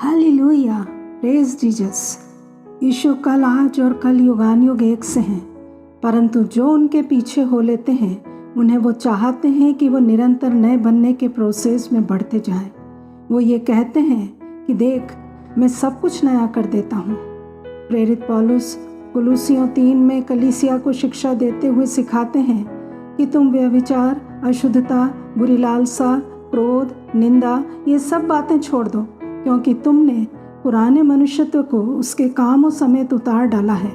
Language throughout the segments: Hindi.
Hallelujah, praise Jesus. यीशु कल, आज और कल युगानुयुग एक से हैं, परंतु जो उनके पीछे हो लेते हैं उन्हें वो चाहते हैं कि वो निरंतर नए बनने के प्रोसेस में बढ़ते जाएं। वो ये कहते हैं कि देख, मैं सब कुछ नया कर देता हूँ। प्रेरित पौलुस कुलुसियों 3 में कलीसिया को शिक्षा देते हुए सिखाते हैं कि तुम व्यभिचार, अशुद्धता, बुरी लालसा, क्रोध, निंदा, ये सब बातें छोड़ दो, क्योंकि तुमने पुराने मनुष्यत्व को उसके कामों समेत उतार डाला है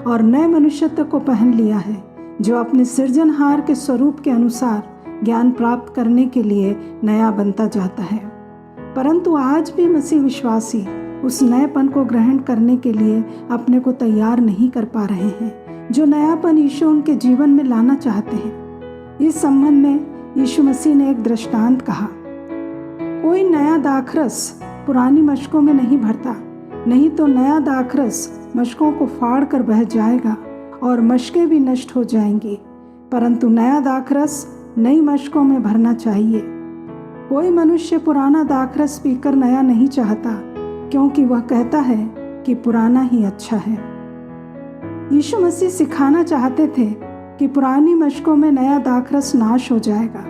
और नए मनुष्यत्व को पहन लिया है, जो अपने सृजनहार के स्वरूप के अनुसार ज्ञान प्राप्त करने के लिए नया बनता जाता है। परंतु आज भी मसीह विश्वासी उस नएपन को ग्रहण करने के लिए अपने को तैयार नहीं कर पा रहे हैं, जो नयापन यीशु उनके जीवन में लाना चाहते हैं। इस संबंध में यीशु मसीह ने एक दृष्टांत कहा, कोई नया दाखरस पुरानी मशकों में नहीं भरता, नहीं तो नया दाखरस मशकों को फाड़ कर बह जाएगा और मशकें भी नष्ट हो जाएंगी, परंतु नया दाखरस नई मशकों में भरना चाहिए। कोई मनुष्य पुराना दाखरस पीकर नया नहीं चाहता, क्योंकि वह कहता है कि पुराना ही अच्छा है। यीशु मसीह सिखाना चाहते थे कि पुरानी मशकों में नया दाखरस नाश हो जाएगा,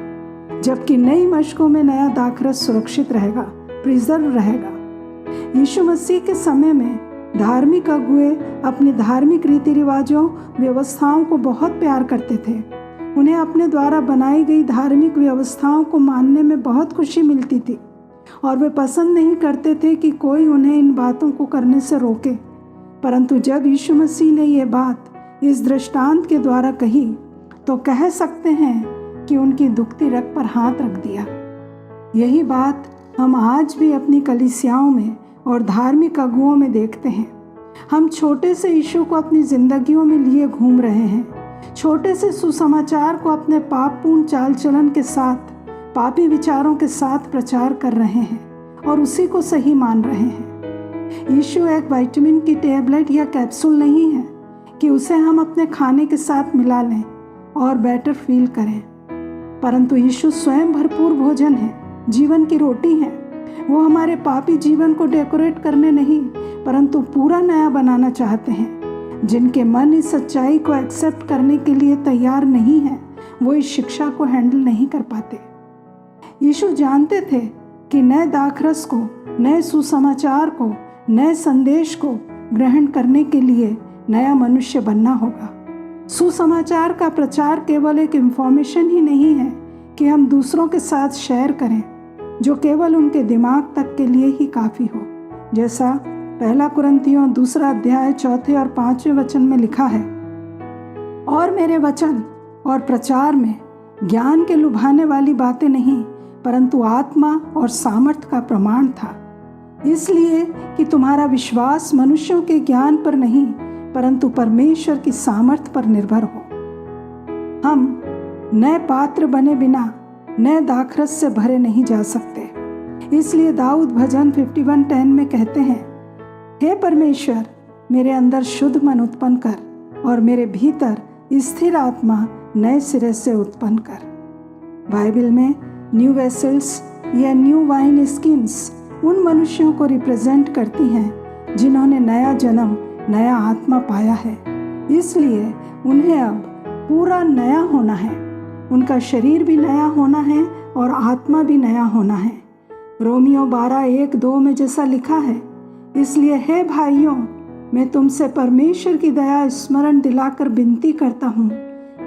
जबकि नई मशकों में नया दाखरस सुरक्षित रहेगा, प्रिजर्व रहेगा। यीशु मसीह के समय में धार्मिक अगुए अपने धार्मिक रीति रिवाजों, व्यवस्थाओं को बहुत प्यार करते थे। उन्हें अपने द्वारा बनाई गई धार्मिक व्यवस्थाओं को मानने में बहुत खुशी मिलती थी और वे पसंद नहीं करते थे कि कोई उन्हें इन बातों को करने से रोके। परंतु जब यीशु मसीह ने ये बात इस दृष्टांत के द्वारा कही, तो कह सकते हैं कि उनकी दुखती रग पर हाथ रख दिया। यही बात हम आज भी अपनी कलीसियाओं में और धार्मिक अगुओं में देखते हैं। हम छोटे से यीशु को अपनी जिंदगियों में लिए घूम रहे हैं, छोटे से सुसमाचार को अपने पापपूर्ण चाल चलन के साथ, पापी विचारों के साथ प्रचार कर रहे हैं और उसी को सही मान रहे हैं। यीशु एक विटामिन की टेबलेट या कैप्सूल नहीं है कि उसे हम अपने खाने के साथ मिला लें और बेटर फील करें, परंतु यीशु स्वयं भरपूर भोजन है, जीवन की रोटी है। वो हमारे पापी जीवन को डेकोरेट करने नहीं, परंतु पूरा नया बनाना चाहते हैं। जिनके मन इस सच्चाई को एक्सेप्ट करने के लिए तैयार नहीं है, वो इस शिक्षा को हैंडल नहीं कर पाते। यीशु जानते थे कि नए दाखरस को, नए सुसमाचार को, नए संदेश को ग्रहण करने के लिए नया मनुष्य बनना होगा। सुसमाचार का प्रचार केवल एक इंफॉर्मेशन ही नहीं है कि हम दूसरों के साथ शेयर करें, जो केवल उनके दिमाग तक के लिए ही काफ़ी हो। जैसा 1 कुरिन्थियों 2 अध्याय 4 और 5वें वचन में लिखा है, और मेरे वचन और प्रचार में ज्ञान के लुभाने वाली बातें नहीं, परंतु आत्मा और सामर्थ का प्रमाण था, इसलिए कि तुम्हारा विश्वास मनुष्यों के ज्ञान पर नहीं, परंतु परमेश्वर की सामर्थ पर निर्भर हो। हम नए पात्र बने बिना नए दाखरस से भरे नहीं जा सकते। इसलिए दाऊद भजन 51:10 में कहते हैं, हे परमेश्वर, मेरे अंदर शुद्ध मन उत्पन्न कर और मेरे भीतर स्थिर आत्मा नए सिरे से उत्पन्न कर। बाइबल में न्यू वेसल्स या न्यू वाइन स्किन्स उन मनुष्यों को रिप्रेजेंट करती हैं जिन्होंने नया जन्म, नया आत्मा पाया है। इसलिए उन्हें अब पूरा नया होना है। उनका शरीर भी नया होना है और आत्मा भी नया होना है। रोमियो 12:1-2 में जैसा लिखा है, इसलिए हे भाइयों, मैं तुमसे परमेश्वर की दया स्मरण दिलाकर विनती करता हूँ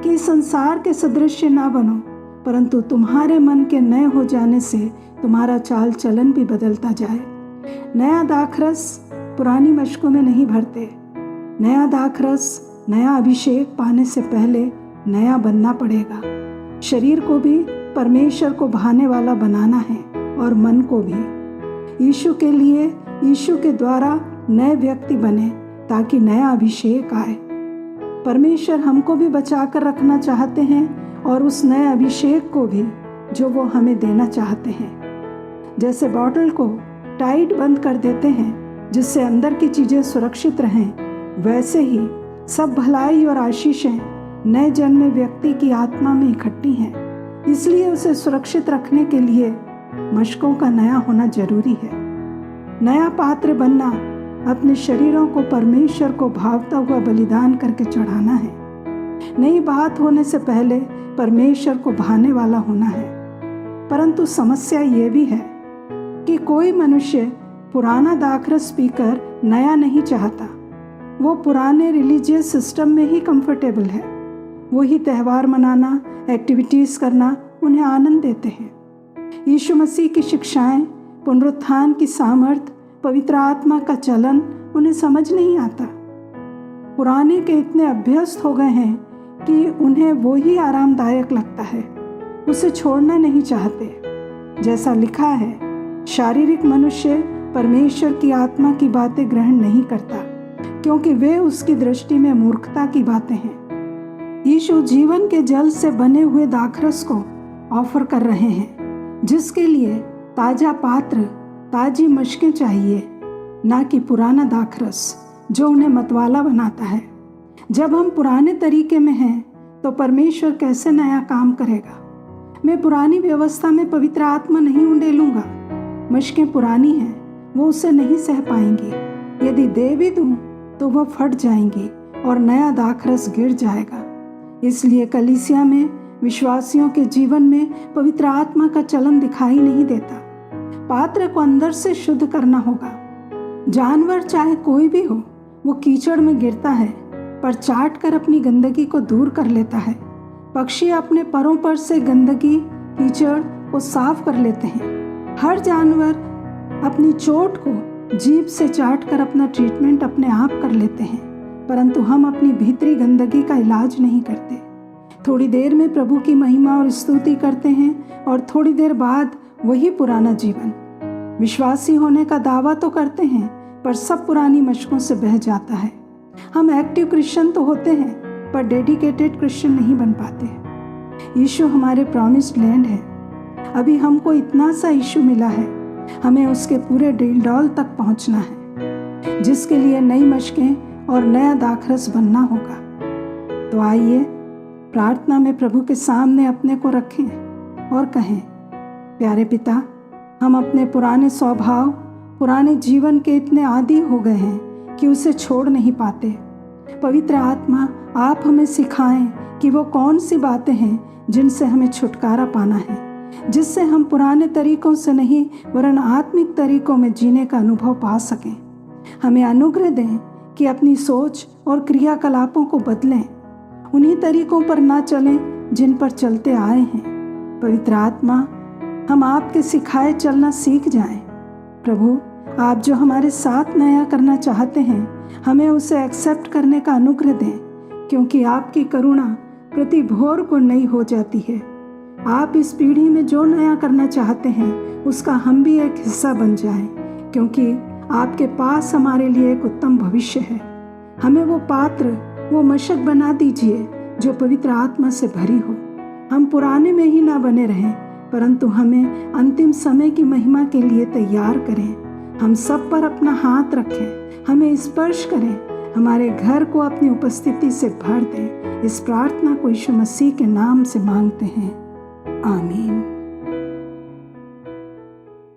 कि संसार के सदृश ना बनो, परंतु तुम्हारे मन के नए हो जाने से तुम्हारा चाल चलन भी बदलता जाए। नया दाखरस पुरानी मशकों में नहीं भरते। नया दाखरस, नया अभिषेक पाने से पहले नया बनना पड़ेगा। शरीर को भी परमेश्वर को भाने वाला बनाना है और मन को भी। यीशु के लिए, यीशु के द्वारा नए व्यक्ति बने ताकि नया अभिषेक आए। परमेश्वर हमको भी बचा कर रखना चाहते हैं और उस नए अभिषेक को भी जो वो हमें देना चाहते हैं। जैसे बॉटल को टाइट बंद कर देते हैं जिससे अंदर की चीज़ें सुरक्षित रहें, वैसे ही सब भलाई और आशीषें नए जन्मे व्यक्ति की आत्मा में इकट्ठी हैं। इसलिए उसे सुरक्षित रखने के लिए मशकों का नया होना जरूरी है। नया पात्र बनना अपने शरीरों को परमेश्वर को भावता हुआ बलिदान करके चढ़ाना है। नई बात होने से पहले परमेश्वर को भाने वाला होना है। परंतु समस्या ये भी है कि कोई मनुष्य पुराना दाखरस पीकर नया नहीं चाहता। वो पुराने रिलीजियस सिस्टम में ही कंफर्टेबल है। वही त्यौहार मनाना, एक्टिविटीज़ करना उन्हें आनंद देते हैं। यीशु मसीह की शिक्षाएं, पुनरुत्थान की सामर्थ, पवित्र आत्मा का चलन उन्हें समझ नहीं आता। पुराने के इतने अभ्यस्त हो गए हैं कि उन्हें वो ही आरामदायक लगता है, उसे छोड़ना नहीं चाहते। जैसा लिखा है, शारीरिक मनुष्य परमेश्वर की आत्मा की बातें ग्रहण नहीं करता, क्योंकि वे उसकी दृष्टि में मूर्खता की बातें हैं। यीशु जीवन के जल से बने हुए दाखरस को ऑफर कर रहे हैं, जिसके लिए ताज़ा पात्र, ताज़ी मशकें चाहिए, ना कि पुराना दाखरस जो उन्हें मतवाला बनाता है। जब हम पुराने तरीके में हैं तो परमेश्वर कैसे नया काम करेगा। मैं पुरानी व्यवस्था में पवित्र आत्मा नहीं उंडेलूंगा। मशकें पुरानी हैं, वो उसे नहीं सह पाएंगी। यदि दे भी दूं तो वह फट जाएंगी और नया दाखरस गिर जाएगा। इसलिए कलीसिया में विश्वासियों के जीवन में पवित्र आत्मा का चलन दिखाई नहीं देता। पात्र को अंदर से शुद्ध करना होगा। जानवर चाहे कोई भी हो, वो कीचड़ में गिरता है पर चाट कर अपनी गंदगी को दूर कर लेता है। पक्षी अपने परों पर से गंदगी, कीचड़ को साफ कर लेते हैं। हर जानवर अपनी चोट को जीभ से चाट कर अपना ट्रीटमेंट अपने आप कर लेते हैं, परंतु हम अपनी भीतरी गंदगी का इलाज नहीं करते। थोड़ी देर में प्रभु की महिमा और स्तुति करते हैं और थोड़ी देर बाद वही पुराना जीवन। विश्वासी होने का दावा तो करते हैं, पर सब पुरानी मशकों से बह जाता है। हम एक्टिव क्रिश्चियन तो होते हैं, पर डेडिकेटेड क्रिश्चियन नहीं बन पाते। यीशु हमारे प्रॉमिस्ड लैंड है। अभी हमको इतना सा यीशु मिला है, हमें उसके पूरे डील तक पहुंचना है, जिसके लिए नई मशकें और नया दाखरस बनना होगा। तो आइए प्रार्थना में प्रभु के सामने अपने को रखें और कहें, प्यारे पिता, हम अपने पुराने स्वभाव, पुराने जीवन के इतने आदी हो गए हैं कि उसे छोड़ नहीं पाते। पवित्र आत्मा, आप हमें सिखाएं कि वो कौन सी बातें हैं जिनसे हमें छुटकारा पाना है, जिससे हम पुराने तरीकों से नहीं वरन आत्मिक तरीकों में जीने का अनुभव पा सकें। हमें अनुग्रह दें कि अपनी सोच और क्रियाकलापों को बदलें, उन्हीं तरीकों पर ना चलें जिन पर चलते आए हैं। पवित्र आत्मा, हम आपके सिखाए चलना सीख जाएं। प्रभु, आप जो हमारे साथ नया करना चाहते हैं, हमें उसे एक्सेप्ट करने का अनुग्रह दें, क्योंकि आपकी करुणा प्रति भोर को नई हो जाती है। आप इस पीढ़ी में जो नया करना चाहते हैं, उसका हम भी एक हिस्सा बन जाएं, क्योंकि आपके पास हमारे लिए एक उत्तम भविष्य है। हमें वो पात्र, वो मशक बना दीजिए जो पवित्र आत्मा से भरी हो। हम पुराने में ही ना बने रहें, परंतु हमें अंतिम समय की महिमा के लिए तैयार करें। हम सब पर अपना हाथ रखें, हमें स्पर्श करें, हमारे घर को अपनी उपस्थिति से भर दें। इस प्रार्थना को यीशु मसीह के नाम से मांगते हैं, आमीन।